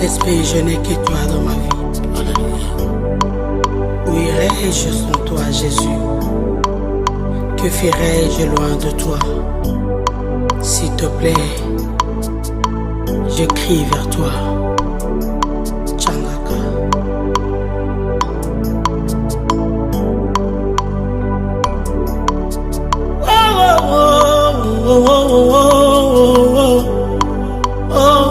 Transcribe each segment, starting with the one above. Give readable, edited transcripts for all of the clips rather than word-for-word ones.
Saint-Esprit, je n'ai que toi dans ma vie. Alléluia. Où irais-je sans toi, Jésus? Que ferais-je loin de toi? S'il te plaît, je crie vers toi. Tchangaka. Oh, oh, oh, oh, oh, oh, oh, oh.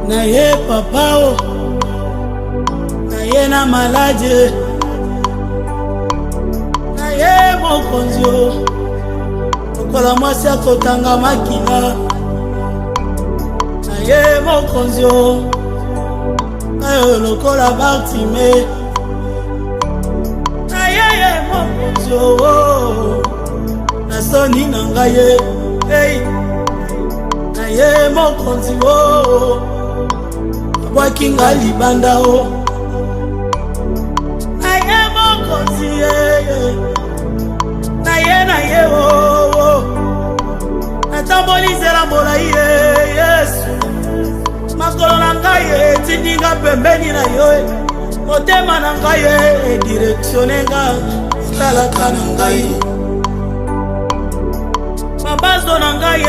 Naye papa o, naye na malade, naye mokonzi o, lokola mwasi akotanga makila, naye mokonzi o, naye lokola Bartime, naye mokonzi o, nasoni na ngai hey, naye mokonzi o, wakinga libanda o, naye mokonzi naye o, natambolizela molai Yesu, makolo na ngai etindinga pembeni na yo, motema na ngai edirectione nga otalaka na ngai, mabazo na ngai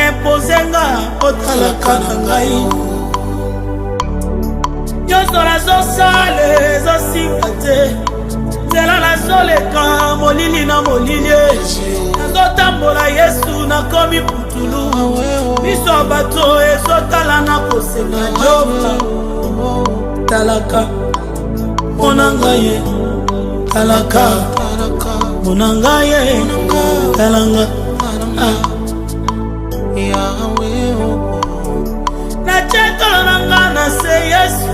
impose nga otalaka na ngai, nyonso nazosala ezosimba te, nzela nazoleka molili na molili, nazotambola Yesu nakomi putulu, miso ya bato ezotala na kosenga Jehova. Talaka mona ngai, talaka mona ngai, talanga na chetolo na nga na se Yesu,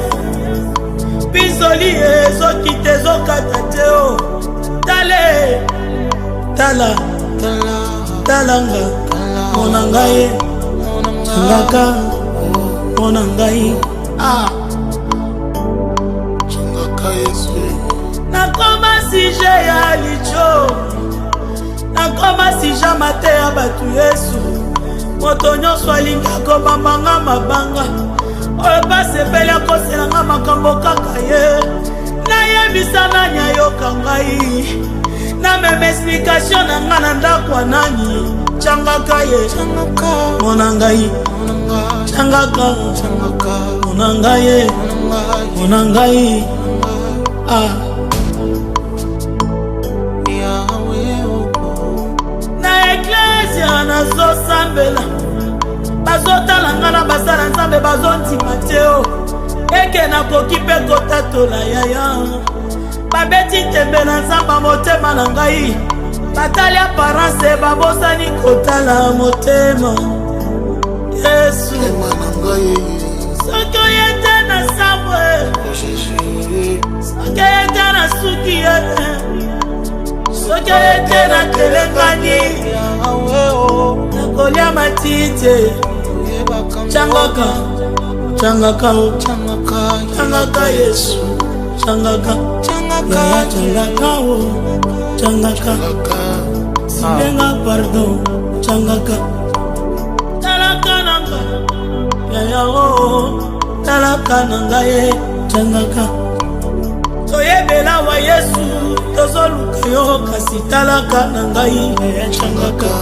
bizoli ezokite ezokata te o, tale tala talanga mona ngai, changaka mona ngai changaka Yesu, nakoma sije ya licho, nakoma sija mate ya batu Yesu, moto nyonso alingi akobambanga mabanga, oyo basepeli akoselanga makambo kaka ye, nayebisa nani ayoka ngai, namema explikation na nga na ndako nani, changaka ye mona ngai, changaka mona ngai, mona ngai na eklesia nazosambela, bazotala nga na basala nzambe bazondima te o, eke nakoki mpe kotatola yaya, babeti tembe na nzamba motema na ngai, batali aparence babosani kotala motema Yesu. Soki oyete na sambwe, soki oyete na suki yete, soki oyete na kelengani, nakolia matite, changaka changaka o, changaka Yesu, changaka changaka o, changaka silenga pardon, changaka talaka nanga yaya o, talaka nanga ye, changaka toyebela wa Yesu, tozoluka yo kasi talaka nanga ye, changaka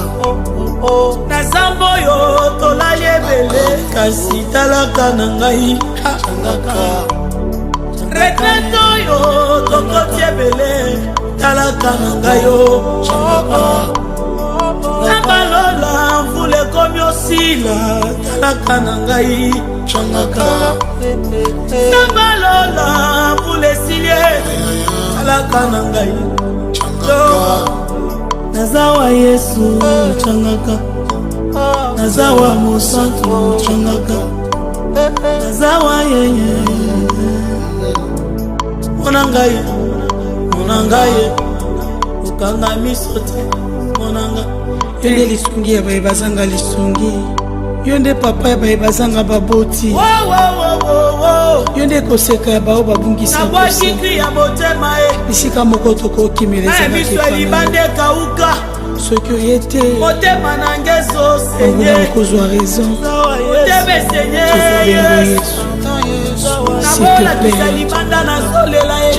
nazambo yo tolali ebele kasi talaka na ngai, changaka retraite yo tokoti ebele talaka na ngai yo, changaka nabalola mvula ekomi osila talaka na ngai, changaka nabalola mvula esilie talaka na ngai, nazawa Yesu, changaka nazawa mosantu, changaka nazawa yeye mona ngai ukanga miso te mona ngai, yonde lisungi ya baye bazanga lisungi, yonde papa ya baye bazanga baboti, yonde koseka ya bao babungisa nabwaki kri ya motema bisika moko tokokimela na biso libande kauka soki oyete motema nange ezosenye okozwa raison motema esenye Yesu nabolakisa libanda nazolela ye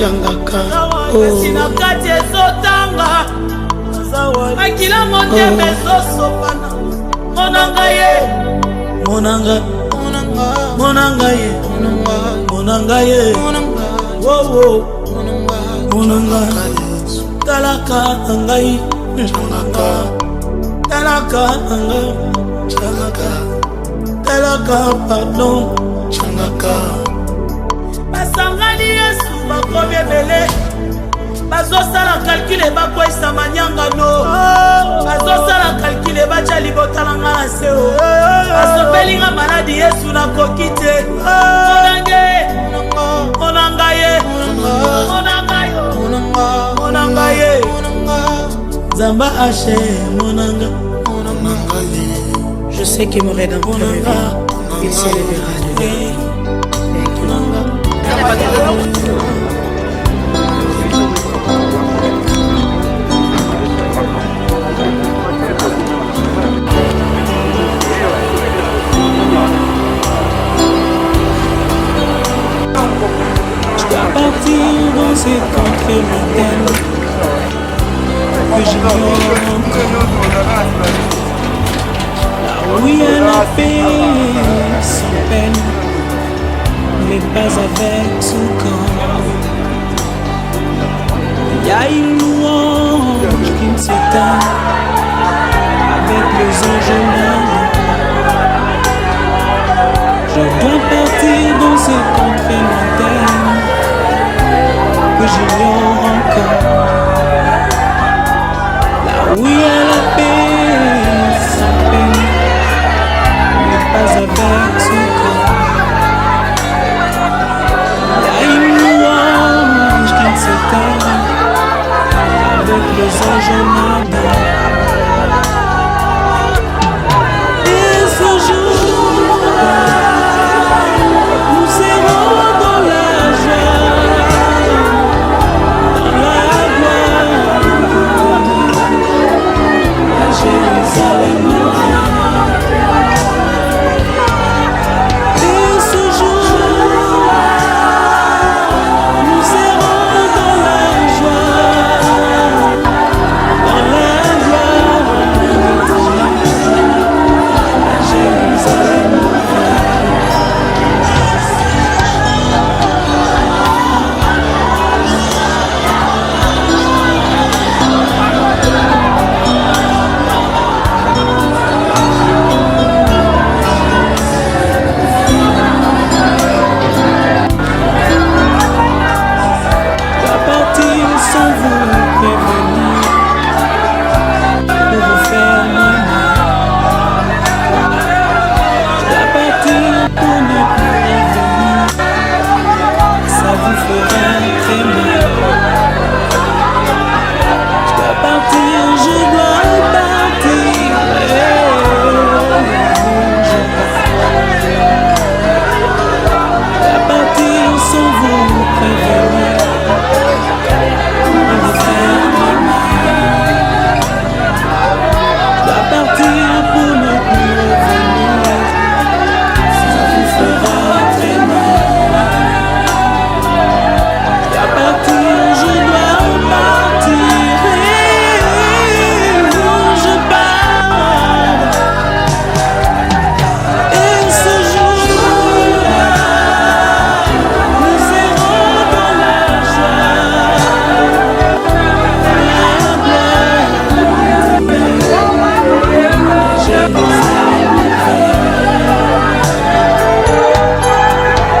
kasi na kati ezotanga makila motema ezosopana monanga ye monanga ye monanga ye monanga talaka ngai talaka ngai talaka pardon basangani Yesu bakomi ebele bazosala kalkile bakwesa manyangano bazosala kalkile batya libota na nga na se basopelinga maladi Yesu nakoki te monanga ye monanga ye Zamba Haché monanga je sais que mon rédempteur vivra il s'élèvera de lui partir dans cette contrée lointaine que j'ignore encore, là où il y a la paix sans peine, mais pas avec son corps. Il y a une louange qui me s'éteint avec les anges là. Je dois partir dans cette contrée lointaine que j'ignore encore, là où il y a la paix sans peine, mais pas avec son corps. Il y a une louange qui s'éteint avec les anges en ardeur. Et ce jour-là, nous serons dans la joie, dans la gloire, à Jérusalem. Et ce jour-là, nous serons dans la joie, dans la gloire, à Jérusalem. Sans vous prévenir, pour vous faire mal. Je dois partir pour ne plus revenir, ça vous fera très mal. Je dois partir, je dois partir, je dois partir sans vous prévenir. Partir pour ne plus revenir, ça vous fera très mal. Je dois partir, je dois partir, je pars. Et ce jour-là, nous serons dans la joie, dans la gloire.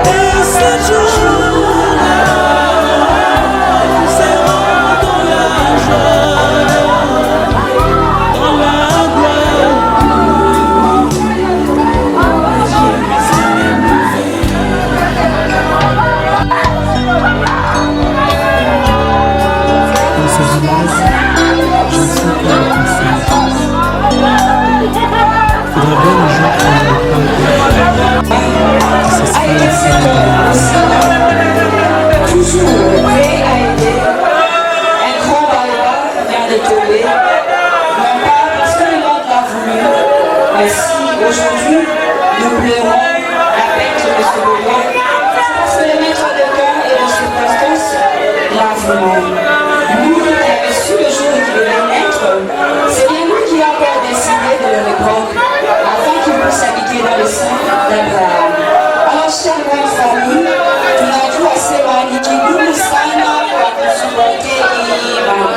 Et ce jour-là, nous serons dans la joie, dans la gloire, Jérusalem nouvelle. Dans ce village, je sais que le conseil faudra bien le jour qu'on ne pas ce sera la Toujours prêt à aider. Un grand bailleur vient de tomber. pleurons la perte de ce moment. Parce que le maître de cœur et de circonstance gravement. Nous qui avons su le jour où il devait naître, c'est bien nous qui avons encore décidé de le répandre afin qu'il puisse habiter dans le sein d'Abraham. Alors, chère grande famille, tunajua sema ni kigumu sana kwa kusupport hii mambo,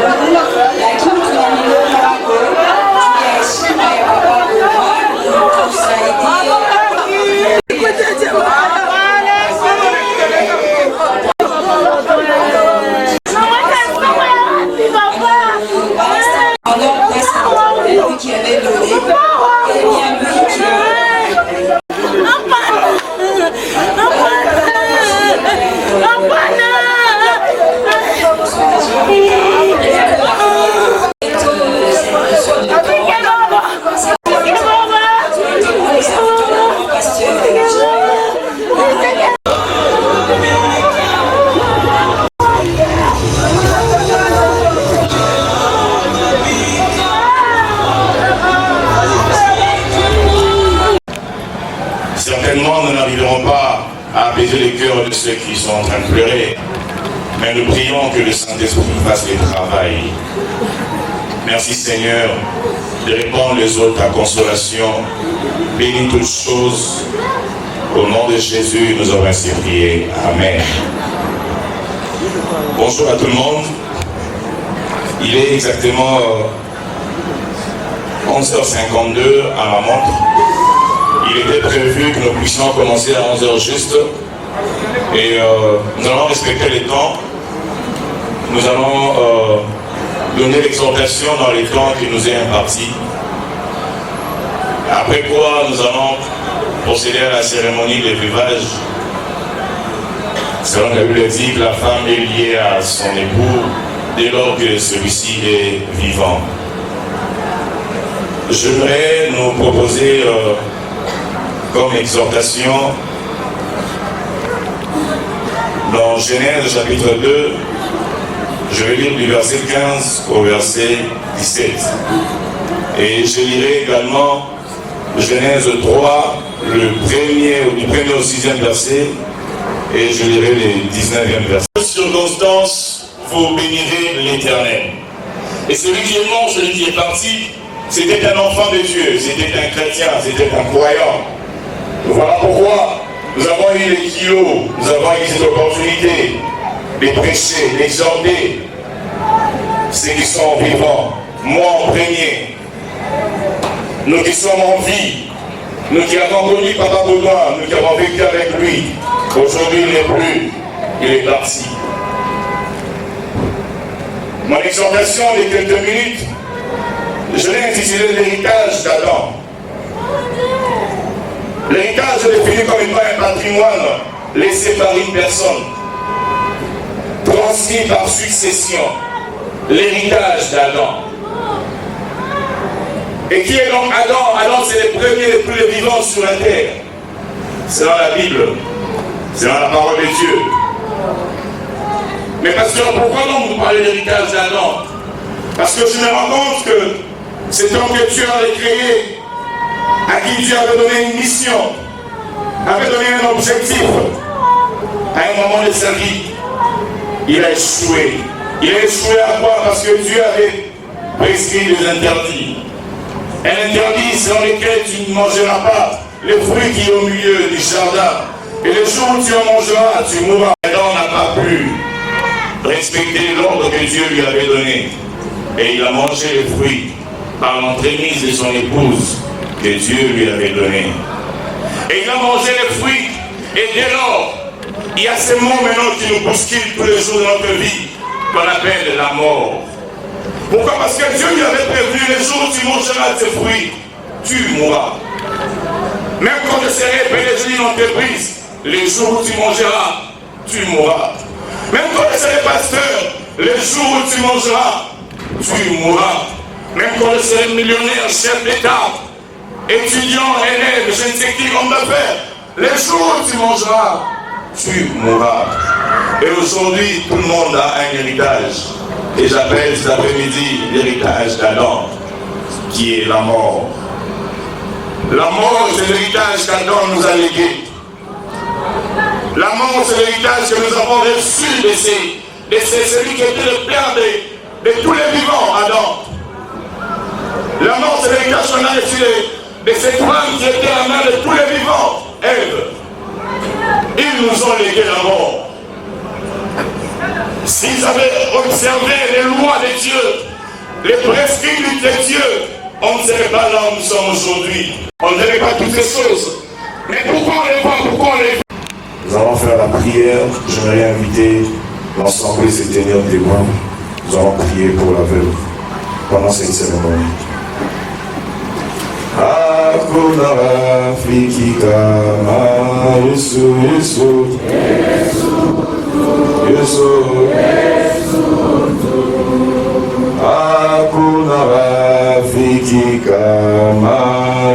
lakini tunamwomba wako ya heshima ya baba Goma tusaidie. Qui avait donné, et bien lui qui a Certainement, nous n'arriverons pas à apaiser les cœurs de ceux qui sont en train de pleurer, mais nous prions que le Saint-Esprit fasse le travail. Merci Seigneur de répandre les autres ta consolation. Bénis toutes choses. Au nom de Jésus, nous avons ainsi prié. Amen. Bonjour à tout le monde. Il est exactement 11h52 à ma montre. Il était prévu que nous puissions commencer à 11h juste. Et nous allons respecter les temps. Nous allons donner l'exhortation dans les temps qui nous est imparti. Après quoi, nous allons procéder à la cérémonie de vivage. Selon la Bible dit que la femme est liée à son époux dès lors que celui-ci est vivant. J'aimerais nous proposer comme exhortation dans Genèse chapitre 2, je vais lire du verset 15 au verset 17. Et je lirai également Genèse 3, du premier au 6e verset, et je lirai les 19e verset. Circonstance, vous bénirez l'Éternel. Et celui qui est mort, celui qui est parti, c'était un enfant de Dieu, c'était un chrétien, c'était un croyant. Voilà pourquoi nous avons eu les kilos, nous avons eu cette opportunité de prêcher, d'exhorter ceux qui sont vivants, moi en premier, nous qui sommes en vie, nous qui avons connu Papa Baudouin, nous qui avons vécu avec lui. Aujourd'hui il n'est plus, il est parti. Mon exhortation de quelques minutes, je l'ai intitulé l'héritage d'Adam. L'héritage est défini comme étant un patrimoine laissé par une personne, transmis par succession, l'héritage d'Adam. Et qui est donc Adam? Adam, c'est le premier et plus vivant sur la terre. C'est dans la Bible, c'est dans la parole de Dieu. Mais pasteur, pourquoi donc vous parlez de l'héritage d'Adam? Parce que je me rends compte que cet homme que Dieu avait créé, à qui Dieu avait donné une mission, avait donné un objectif, à un moment de sa vie, il a échoué. Il a échoué à quoi? Parce que Dieu avait prescrit des interdits. Un interdit selon lequel tu ne mangeras pas les fruits qui sont au milieu du jardin. Et le jour où tu en mangeras, tu mourras. Adam n'a pas pu respecter l'ordre que Dieu lui avait donné. Et il a mangé les fruits par l'entremise de son épouse que Dieu lui avait donné. Et il a mangé les fruits. Et dès lors, il y a ces mots maintenant qui nous bousculent tous les jours de notre vie, qu'on appelle la mort. Pourquoi? Parce que Dieu lui avait prévenu, les jours où tu mangeras de ces fruits, tu mourras. Même quand je serai PDG d'une entreprise, les jours où tu mangeras, tu mourras. Même quand je serai pasteur, les jours où tu mangeras, tu mourras. Même quand je serai millionnaire, chef d'État, étudiant, élève, je ne sais qui homme d'affaires, les jours où tu mangeras, tu mourras. Et aujourd'hui, tout le monde a un héritage. Et j'appelle cet après-midi l'héritage d'Adam, qui est la mort. La mort, c'est l'héritage qu'Adam nous a légué. La mort, c'est l'héritage que nous avons reçu de celui qui était le père de tous les vivants, Adam. La mort, c'est l'héritage qu'on a reçu de cette femme qui était la mère de tous les vivants, Ève. Ils nous ont légué la mort. S'ils avaient observé les lois de Dieu, les prescrits de Dieu, on ne serait pas là où nous sommes aujourd'hui. On ne verrait pas toutes ces choses. Mais pourquoi on les voit? Pourquoi on les voit? Nous allons faire la prière. J'aimerais inviter l'ensemble de ces témoins témoins. Nous allons prier pour la veuve pendant cette cérémonie. Hakuna rafiki kama Yesu, Yesu, Yesu, hakuna rafiki kama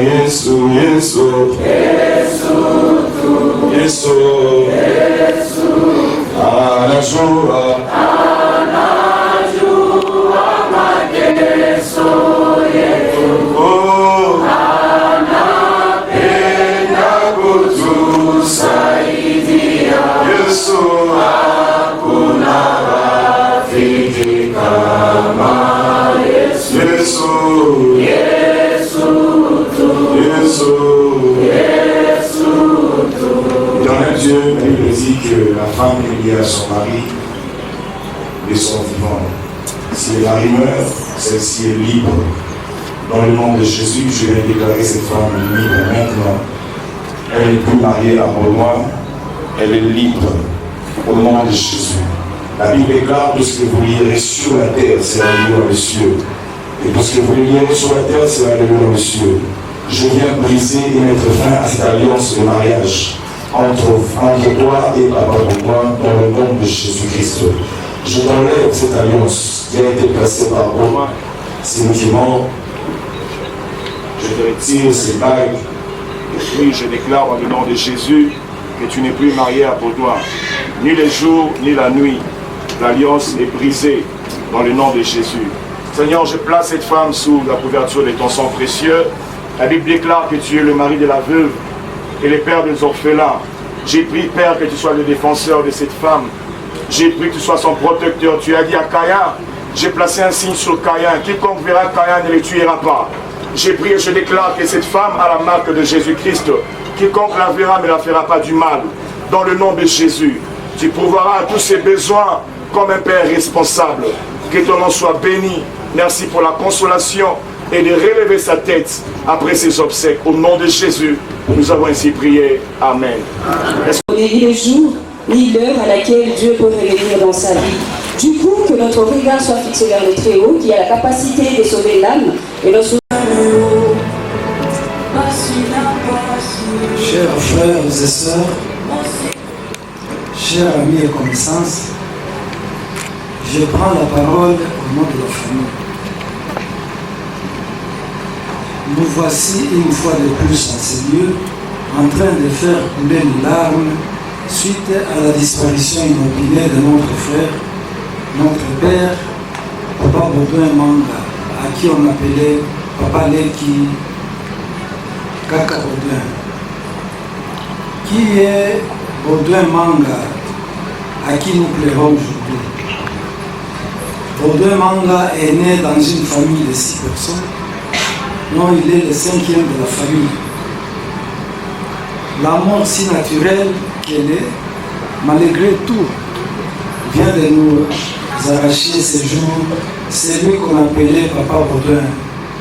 Yesu, Yesu, Yesu, anajua mateso yetu. Yesu, hakuna rafiki kama Yesu. Yesu, Yesu tu. Yesu, Yesu tu. Dans le Dieu, la Bible dit que la femme est liée à son mari et son vivant. Si le mari meurt, celle-ci est libre. Dans le nom de Jésus, je vais déclarer cette femme libre maintenant. Elle n'est plus mariée à moi. Elle est libre au nom de Jésus. La Bible déclare tout ce que vous lirez sur la terre, c'est lié dans les cieux. Et tout ce que vous lirez sur la terre, c'est lié dans les cieux. Je viens briser et mettre fin à cette alliance de mariage entre toi et papa pour moi dans le nom de Jésus-Christ. Je t'enlève cette alliance qui a été placée par Romain. C'est nous qui mort. Je te retire ces bagues. Et puis je déclare dans le nom de Jésus que tu n'es plus marié à Baudouin, ni les jours, ni la nuit. L'alliance est brisée dans le nom de Jésus. Seigneur, je place cette femme sous la couverture de ton sang précieux. La Bible déclare que tu es le mari de la veuve et le père des orphelins. J'ai prié, Père, que tu sois le défenseur de cette femme. J'ai prié que tu sois son protecteur. Tu as dit à Caïn, j'ai placé un signe sur Caïn. Quiconque verra Caïn ne le tuera pas. J'ai prié et je déclare que cette femme a la marque de Jésus-Christ. Quiconque la verra ne la fera pas du mal. Dans le nom de Jésus, tu pourvoiras à tous ses besoins comme un Père responsable. Que ton nom soit béni. Merci pour la consolation et de relever sa tête après ses obsèques. Au nom de Jésus, nous avons ainsi prié. Amen. Ni les jours, ni l'heure à laquelle Dieu peut revenir dans sa vie. Du coup, que notre regard soit fixé vers le Très-Haut, qui a la capacité de sauver l'âme et notre... Chers frères et sœurs, chers amis et connaissances, je prends la parole au nom de la famille. Nous voici une fois de plus en ces lieux, en train de faire couler nos larmes suite à la disparition inopinée de notre frère, notre père, Papa Baudouin Manga, à qui on appelait Papa Leki Kaka Baudouin. Qui est Baudouin Manga, à qui nous pleurons aujourd'hui? Baudouin Manga est né dans une famille de 6 personnes. Non, il est le 5e de la famille. La mort si naturelle qu'elle est, malgré tout, vient de nous arracher ces jours. C'est lui qu'on appelait Papa Baudouin,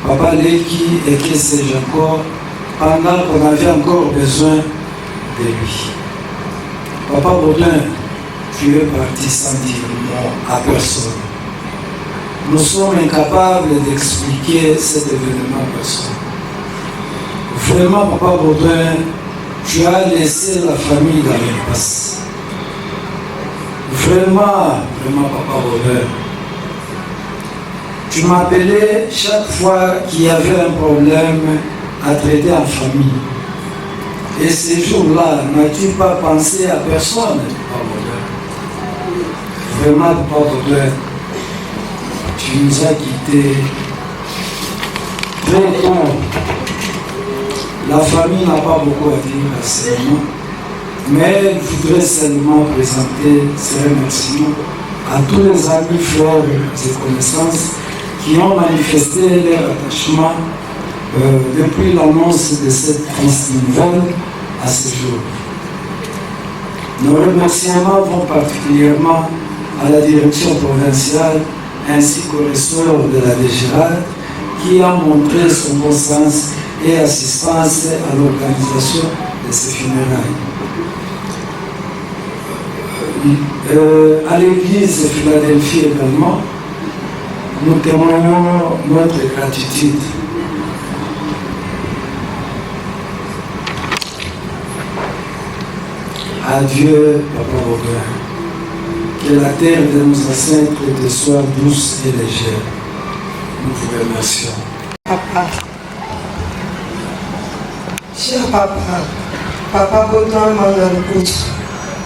Papa Leki et que sais-je encore, pendant qu'on avait encore besoin de lui. Papa Baudouin, tu es parti sans dire non à personne. Nous sommes incapables d'expliquer cet événement à personne. Vraiment, Papa Baudouin, tu as laissé la famille dans l'impasse. Vraiment, Papa Baudouin, tu m'appelais chaque fois qu'il y avait un problème à traiter en famille. Et ces jours-là, n'as-tu pas pensé à personne, Papa Baudouin? Vraiment, Papa Baudouin, tu nous as quittés très tôt. La famille n'a pas beaucoup à dire à ce moment, mais je voudrais seulement présenter ces remerciements à tous les amis, frères et connaissances qui ont manifesté leur attachement depuis l'annonce de cette triste nouvelle à ce jour. Nos remerciements vont particulièrement à la direction provinciale ainsi qu'au ressort de la DGRAD qui a montré son bon sens et assistance à l'organisation de ces funérailles. À l'église de Philadelphie également, nous témoignons notre gratitude. Adieu, Papa Robert. Que la terre de nos ancêtres te soit douce et légère. Nous vous remercions. Papa, cher papa, Papa Baudouin Mangalou,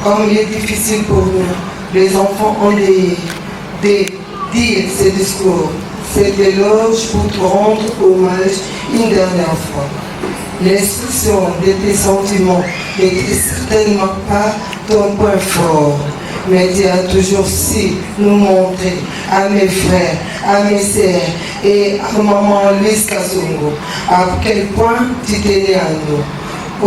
comme il est difficile pour nous, les enfants ont dire ces discours. C'est éloge pour te rendre hommage une dernière fois. L'expression de tes sentiments n'était certainement pas ton point fort, mais tu as toujours su nous montrer à mes frères, à mes sœurs et à maman Lise Kasongo à quel point tu t'es à nous.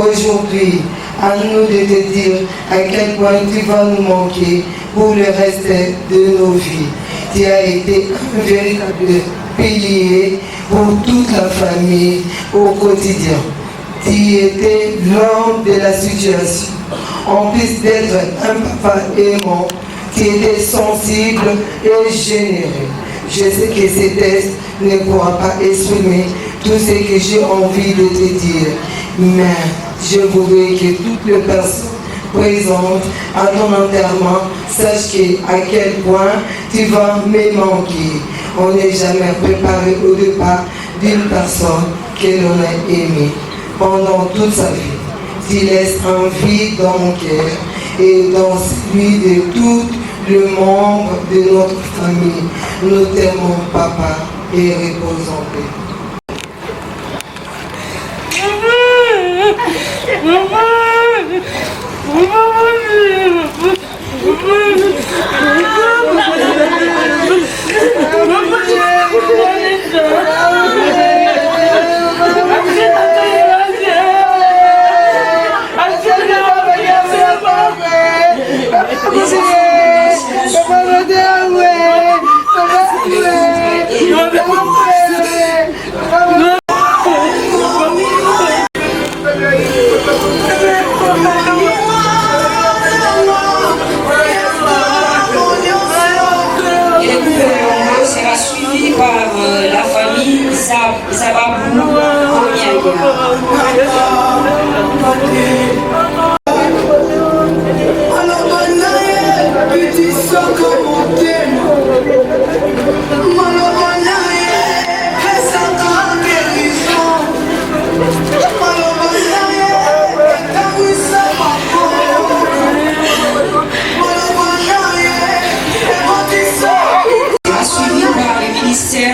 Aujourd'hui, à nous de te dire à quel point tu vas nous manquer pour le reste de nos vies. Tu as été un véritable pilier pour toute la famille au quotidien. Tu étais l'homme de la situation. En plus d'être un papa aimant, tu étais sensible et généreux. Je sais que ces tests ne pourront pas exprimer tout ce que j'ai envie de te dire, mais je voudrais que toutes les personnes présentes à ton enterrement sachent à quel point tu vas me manquer. On n'est jamais préparé au départ d'une personne que l'on a aimée pendant toute sa vie. Tu laisses un vide dans mon cœur et dans celui de tous les membres de notre famille. Nous t'aimons, papa, et repose en paix.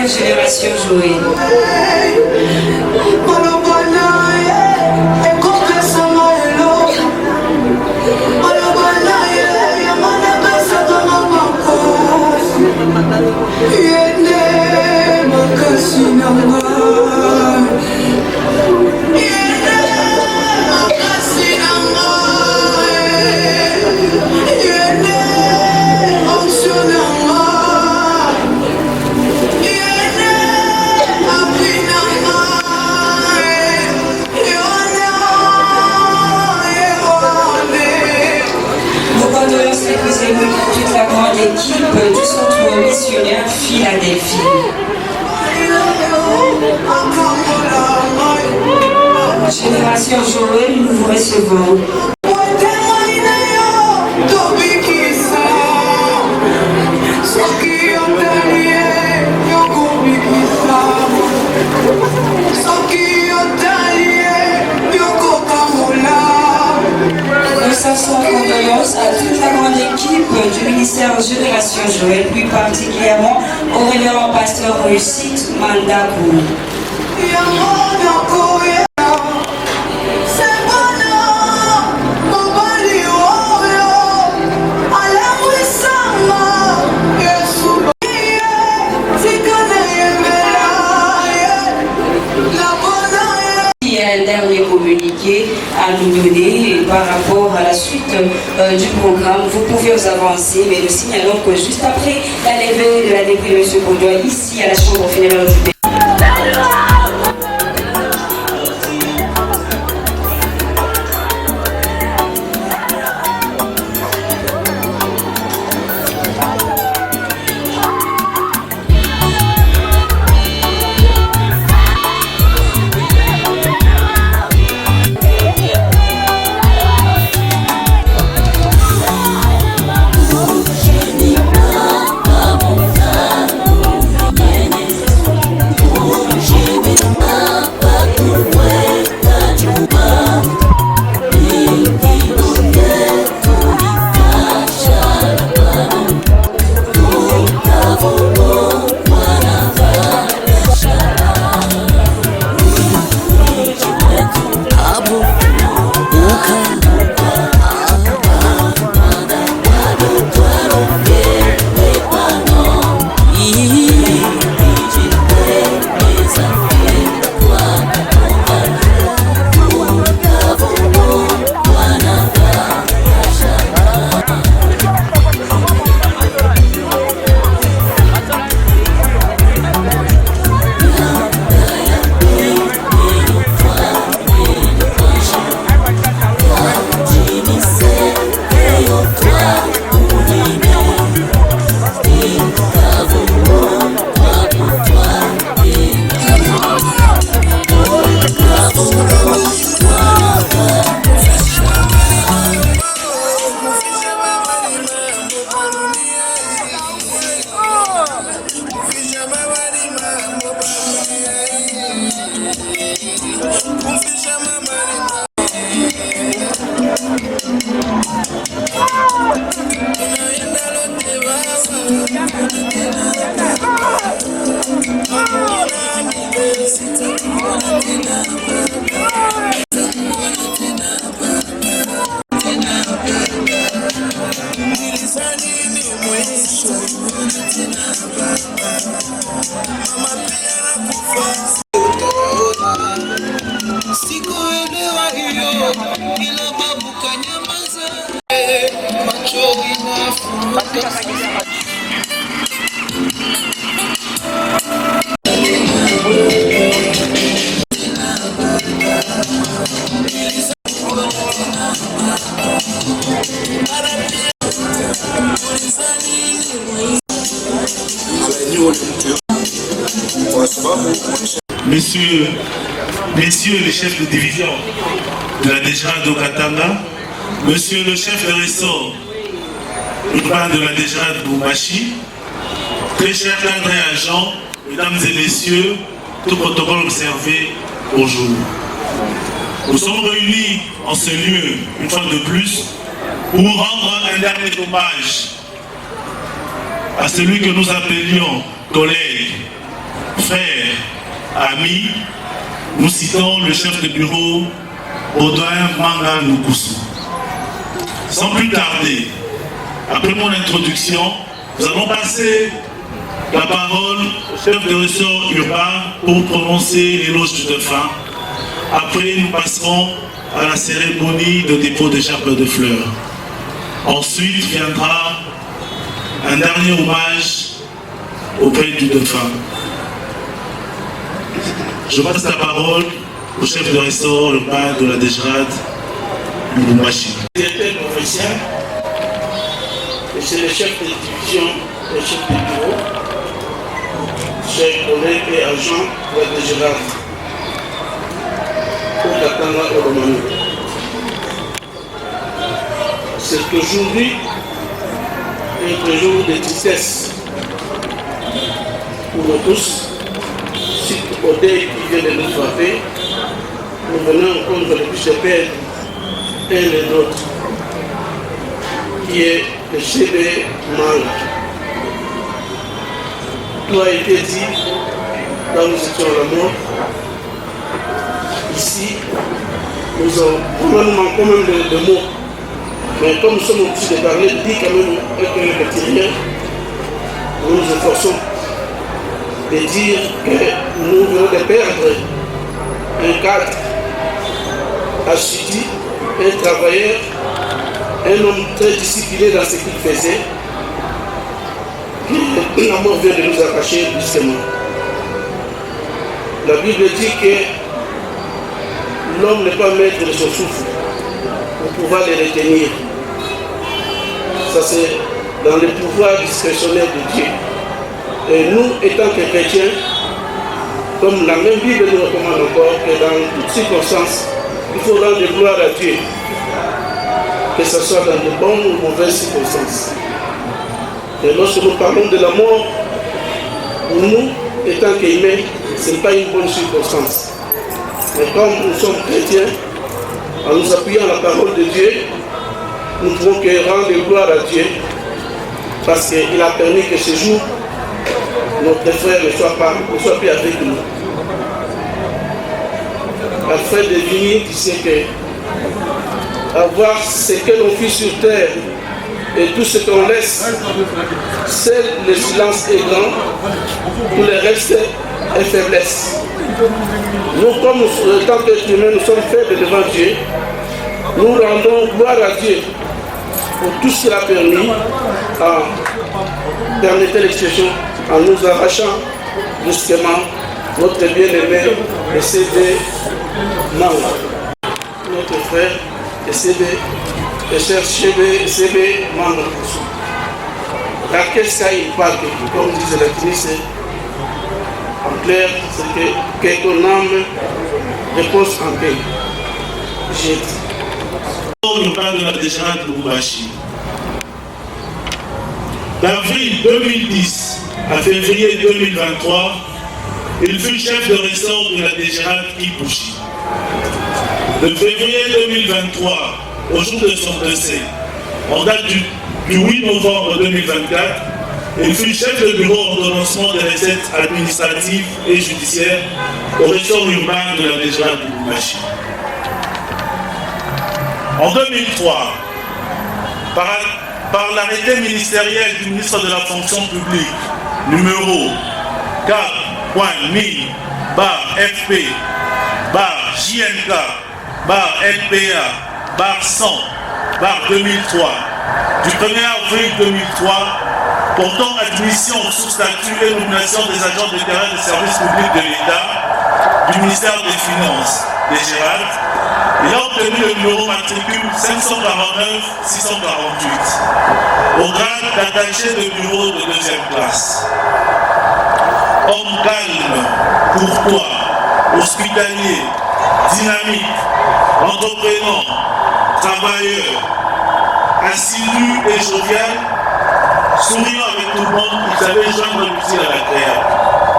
Génération Joël. Toute la grande équipe du centre missionnaire Philadelphie. Génération Joël, nous vous recevons. Sans condoléances à toute la grande équipe du ministère Génération Joël, plus particulièrement au révérend pasteur Réussite Mandakou. communiqué à nous donner par rapport à la suite du programme. Vous pouvez vous avancer, mais nous signalons que juste après la levée de la dépouille de M. Baudouin, ici à la chambre funéraire du pays. Messieurs les chefs de division de la DGRAD d'Okatanga, Monsieur le chef de ressort urbain de la DGRAD Bumbashi, très chers cadres et agents, mesdames et messieurs, tout protocole observé, bonjour. Nous sommes réunis en ce lieu, une fois de plus, pour rendre un dernier hommage à celui que nous appelions collègue, frère, ami. Nous citons le chef de bureau Baudouin Manga Lukusu. Sans plus tarder, après mon introduction, nous allons passer la parole au chef de ressort urbain pour prononcer l'éloge du défunt. Après, nous passerons à la cérémonie de dépôt de chape de fleurs. Ensuite viendra un dernier hommage auprès du défunt. Je passe la parole au chef de ressort urbain de la DGRAD, Lubumbashi. Directeur provincial, monsieur le chef de division, le chef de bureau, chers collègues et agents de la DGRAD, pour Katanga au Romano. C'est aujourd'hui un jour de tristesse pour nous tous. Suite au deuil qui vient de nous frapper, nous venons encore une fois de plus de perdre un et l'autre, qui est le Chébé Manga. Tout a été dit quand nous étions à la mort. Ici, nous manquons même de mots. Mais comme nous sommes obligés de parler, de dire quand même un petit rien, nous nous efforçons de dire que nous venons de perdre un cadre assidu, un travailleur, un homme très discipliné dans ce qu'il faisait. La mort vient de nous arracher brusquement. La Bible dit que l'homme n'est pas maître de son souffle pour pouvoir les retenir. Ça c'est dans le pouvoir discrétionnaire de Dieu. Et nous, étant que chrétiens, comme la même Bible nous recommande encore que dans toutes circonstances, il faut rendre gloire à Dieu, que ce soit dans de bonnes ou de mauvaises circonstances. Et lorsque nous parlons de la mort, pour nous, étant qu'humains, ce n'est pas une bonne circonstance. Mais comme nous sommes chrétiens, en nous appuyant à la parole de Dieu, nous ne pouvons que rendre gloire à Dieu, parce qu'il a permis que ce jour, notre frère ne soit plus avec nous. Alfred de Vigny disait que avoir ce que l'on fit sur terre et tout ce qu'on laisse, seul le silence est grand, tout le reste est faiblesse. Nous, comme en tant qu'êtres humains, nous sommes faibles devant Dieu. Nous rendons gloire à Dieu pour tout ce qu'il a permis, permettez l'expression, en nous arrachant brusquement notre bien-aimé décédé Manga. Notre frère décédé, le cher CB Manga. Car qu'est-ce qu'il parle, comme disait l'actrice, en clair, c'est que ton âme repose en paix. J'ai dit. On parle de la DGRAD de Lubumbashi. D'avril 2010 à février 2023, il fut chef de ressort de la DGRAD Kipushi. De février 2023 au jour de son décès, en date du 8 novembre 2024, il fut chef de bureau ordonnancement des recettes administratives et judiciaires au ressort urbain de la DGRAD de Lubumbashi. En 2003, par l'arrêté ministériel du ministre de la fonction publique, numéro K.MI/FP/JNK/LPA/100/2003 du 1er avril 2003 portant admission sous statut et nomination des agents de terrain des services publics de l'État du ministère des Finances, des DGRAD, il a obtenu le numéro matricule 549-648 au grade d'attaché de bureau de 2e classe. Homme calme, courtois, hospitalier, dynamique, entreprenant, travailleur, assidu et jovial, souriant avec tout le monde, il savait joindre l'utile à l'agréable,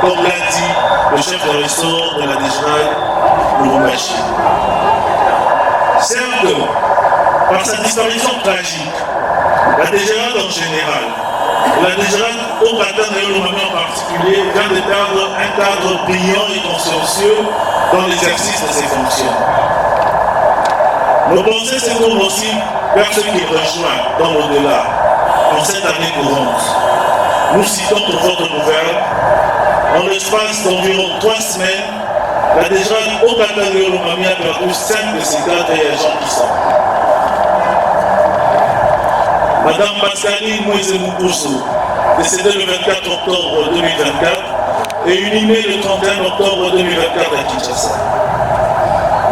comme l'a dit le chef de ressort de la DGRAD Lubumbashi. Certes, par sa disparition tragique, la DGRAD en général, la DGRAD au Katanga en particulier, vient de perdre un cadre brillant et consciencieux dans l'exercice de ses fonctions. Nos pensées se tournent aussi vers ceux qui rejoignent dans l'au-delà, en cette année courante. Nous citons pour votre gouverne, en l'espace d'environ 3 semaines, la DGRAD au Katanga a perdu 5 de ses cadres et agents qui sont. Madame Pascaline Moïse Mukusu, décédée le 24 octobre 2024 et inhumée le 31 octobre 2024 à Kinshasa.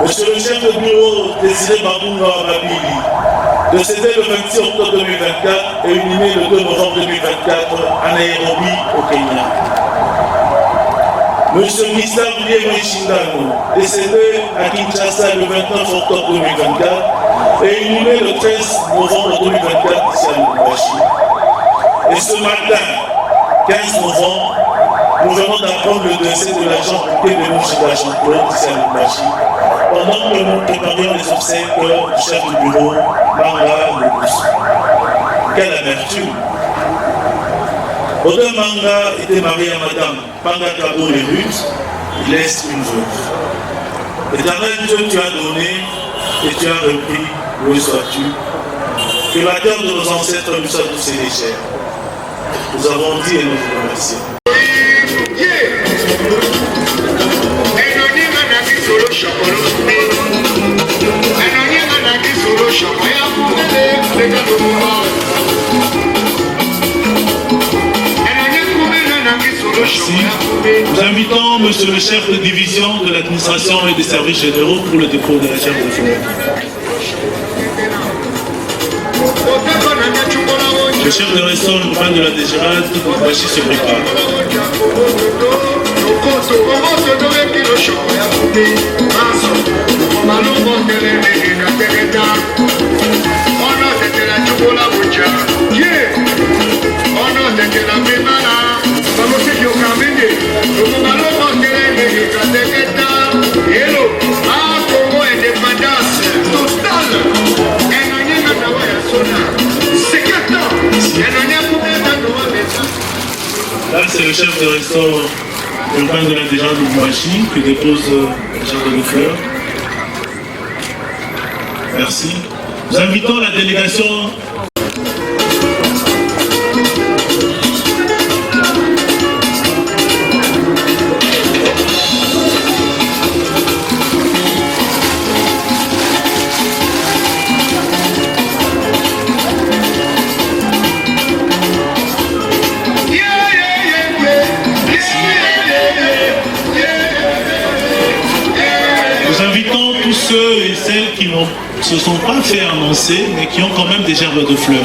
Monsieur le chef de bureau Désiré Babunga Babili, décédé le 26 octobre 2024 et inhumé le 2 novembre 2024 à Nairobi, au Kenya. Monsieur Mr. Guillermo Shindano, décédé à Kinshasa le 29 octobre 2024 et inhumé le 13 novembre 2024 ici à Lubumbashi. Et ce matin, 15 novembre, nous venons d'apprendre le décès de l'agent privé de Mouchida Jean-Claude ici à Lubumbashi, pendant que nous préparions les obsèques du chef du bureau, Manga Lubusu. Quelle amertume! Odin Manga était marié à Madame Panga Kabo les Ruth, il laisse une veuve. Éternel Dieu, tu as donné et tu as repris, loué sois-tu. Que la terre de nos ancêtres nous soit douce et légère. Nous avons dit et nous vous remercions. Solo Nous invitons monsieur le chef de division de l'administration et des services généraux pour le dépôt de la gerbe de fleurs. Le chef de restaurant, le commandant de la DGRAD, Bachi se prépare. Là, c'est le chef de restaurant urbain de la DGRAD de Bachi qui dépose la gerbe de fleurs. Merci. Nous invitons la délégation. Ceux et celles qui ne se sont pas fait annoncer, mais qui ont quand même des gerbes de fleurs.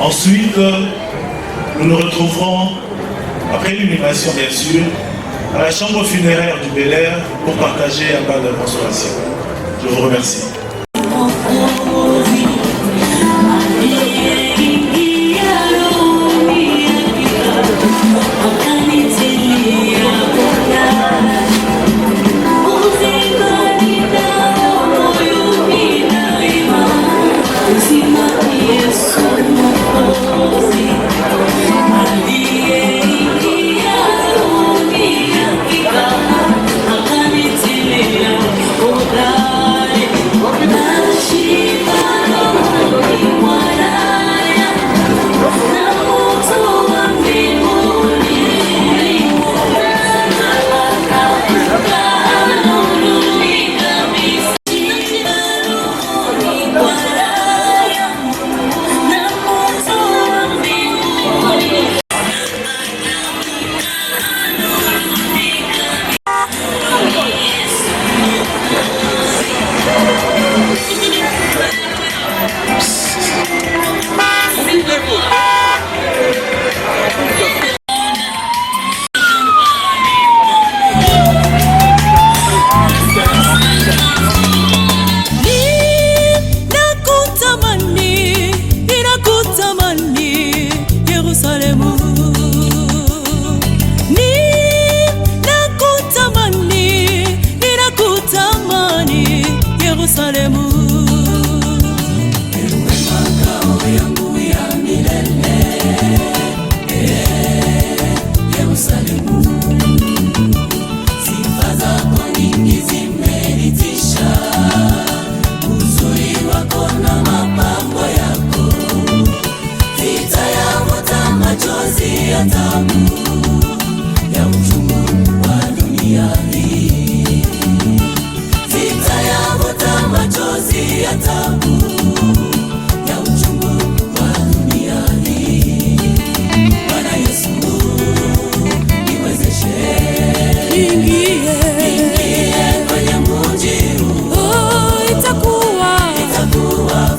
Ensuite, nous nous retrouverons, après l'inhumation bien sûr, à la chambre funéraire du Bel-Air pour partager un bain de consolation. Je vous remercie. Yes, kwenye mji huu. Oh, itakuwa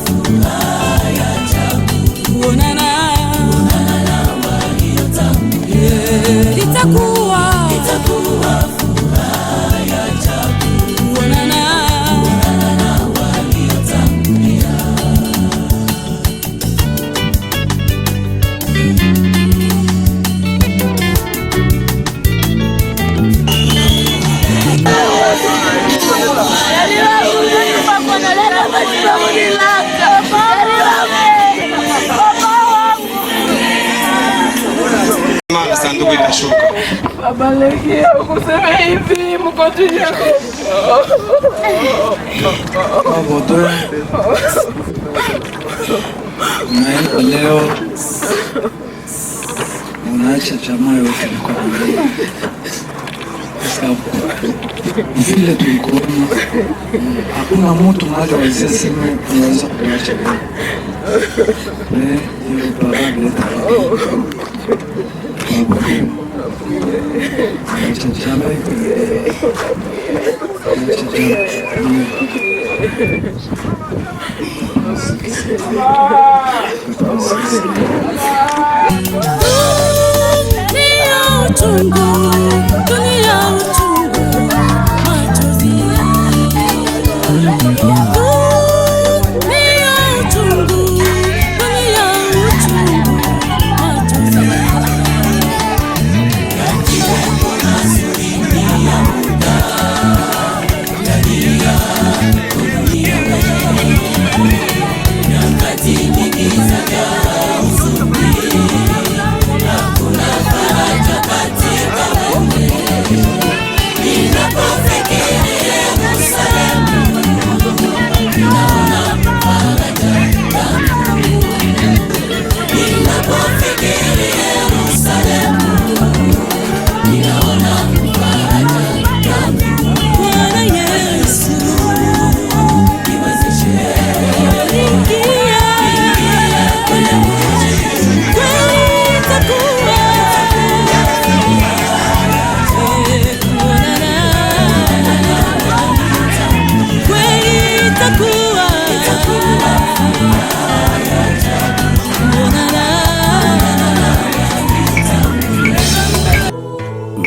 furaha ya ajabu kuonana na waliotangulia. Itakuwa furaha ya ajabu kuonana na waliotangulia. Sanduku itashuka. Baba Leki, kusema hivi mkotu yako. Baba naenda leo unaacha chama yote kwa vile tulikuona, hakuna mtu mmoja wazia sema unaweza kuacha hiyo parable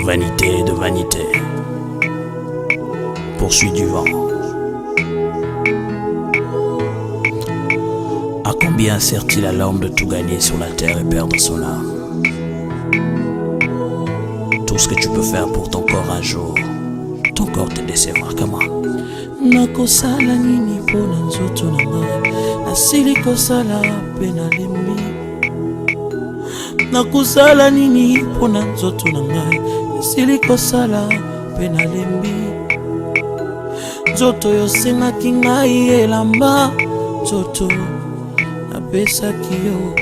Vanité de vanité, poursuit du vent. À combien sert-il à l'homme de tout gagner sur la terre et perdre son âme? Tout ce que tu peux faire pour ton corps un jour, ton corps te décevra. Comment? Nakosala nini pona nzoto na ngai, nasili kosala pe nalembi. Nakosala nini pona nzoto na ngai, nasili kosala pe nalembi. Nzoto yosengaki ngai elamba, nzoto napesaki yo.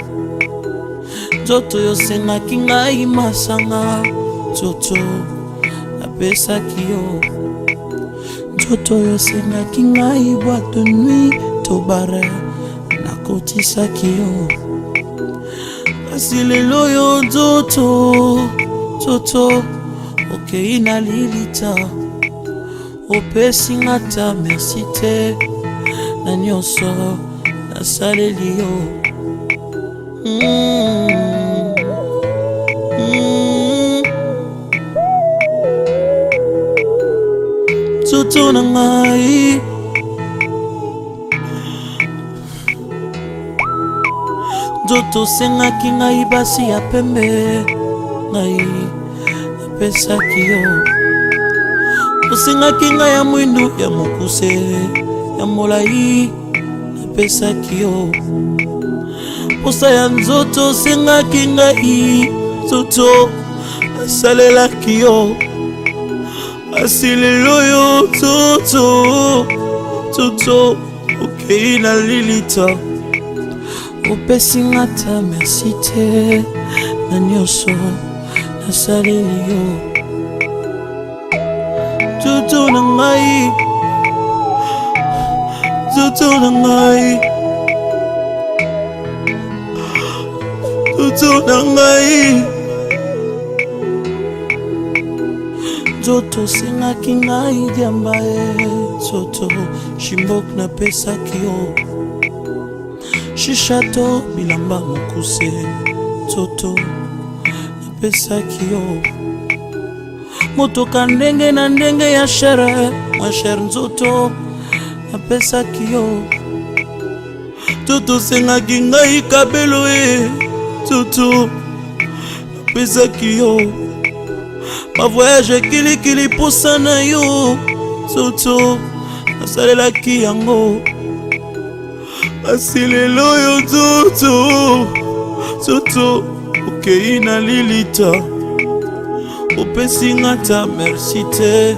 Nzoto yosengaki ngai masanga, nzoto napesaki yo. Nzoto yosengaki ngai boîte de nuit to bare, nakotisaki yo. Kasi lelo yo nzoto okei na lilita, opesi nga ta merci te na nyonso nasaleli yo. Nzoto na ngai, nzoto sengaki ngai basi ya pembe, ngai napesaki yo. Osengaki ngai ya mwindu ya mokuse ya molai, napesaki yo. Posa ya nzoto osengaki ngai, nzoto asalelaki yo. Asi lelo yo nzoto okei na lilita, opesi nga ta merci te na nyonso nasaleli yo. Nzoto na ngai, nzoto na ngai, nzoto na ngai, Nzoto sengaki ngai diamba nzoto shimbok napesaki yo shishato bilamba mokuse nzoto napesaki yo motoka ndenge na ndenge ya shere mwa shere nzoto napesaki yo nzoto sengaki ngai kabelo nzoto napesaki yo ma voyage kilikili posa na yo nzoto nasalelaki yango asilelo yo nzoto okei na lilita opesi nga ta merci te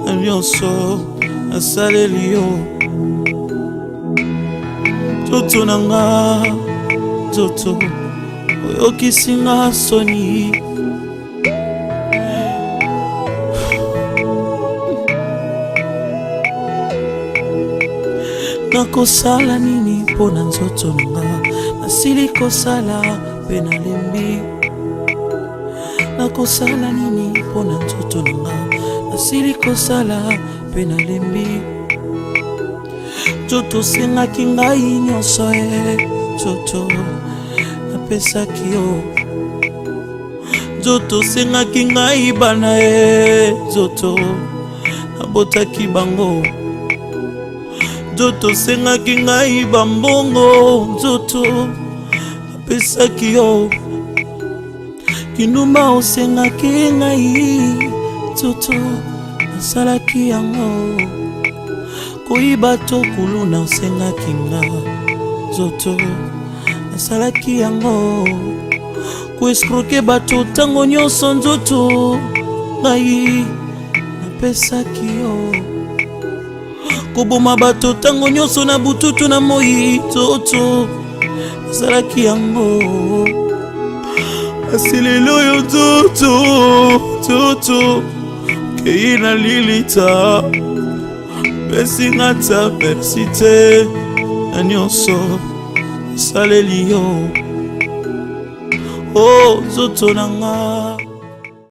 na nyonso nasaleli yo nzoto na nga nzoto oyokisi nga soni nakosala nini mpona nzoto nanga nasili kosala mpe nalembi nakosala nini mpona nzoto nanga nasili kosala mpe nalembi nzoto sengaki ngai nyonso nzoto napesaki yo nzoto sengaki ngai bana nzoto nabotaki bango nzoto sengaki ngai bambongo nzoto napesaki yo kinuma osengaki ngai nzoto nasalaki yango koyiba to kuluna osengaki nga nzoto nasalaki yango koeskroke bato ntango nyonso nzoto ngai napesaki yo koboma bato ntango nyonso na bututu na moi nzoto nasalaki yango asilelo yo nzoto kei na lilita pesi nga ta merci te na nyonso nasaleli yo nzoto na nga